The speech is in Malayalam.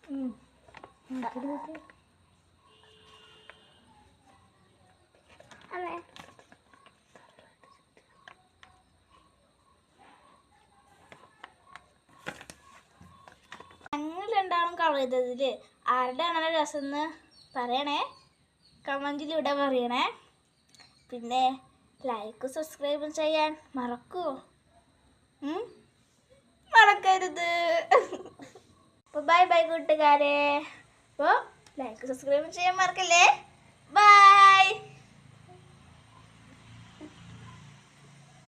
ഞങ്ങൾ രണ്ടാളും കളർ ചെയ്തതിൽ ആരുടെ അങ്ങനെ രസം എന്ന് പറയണേ, കമൻറ്റിലൂടെ പറയണേ. പിന്നെ ലൈക്ക് സബ്സ്ക്രൈബും ചെയ്യാൻ മറക്കുമോ? മറക്കരുത്. അപ്പോൾ ബൈ ബൈ കൂട്ടുകാരെ. അപ്പോൾ ലൈക്ക് സബ്സ്ക്രൈബും ചെയ്യാൻ മറക്കല്ലേ.